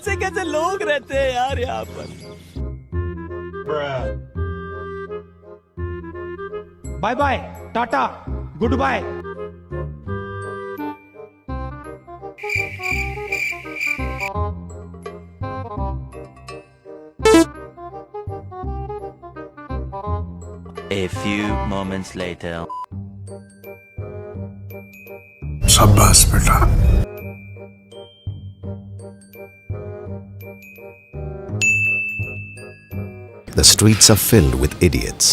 कैसे कैसे लोग रहते हैं यार यहाँ पर। Bye bye, tata, goodbye. A few moments later. शाबाश बेटा। The streets are filled with idiots.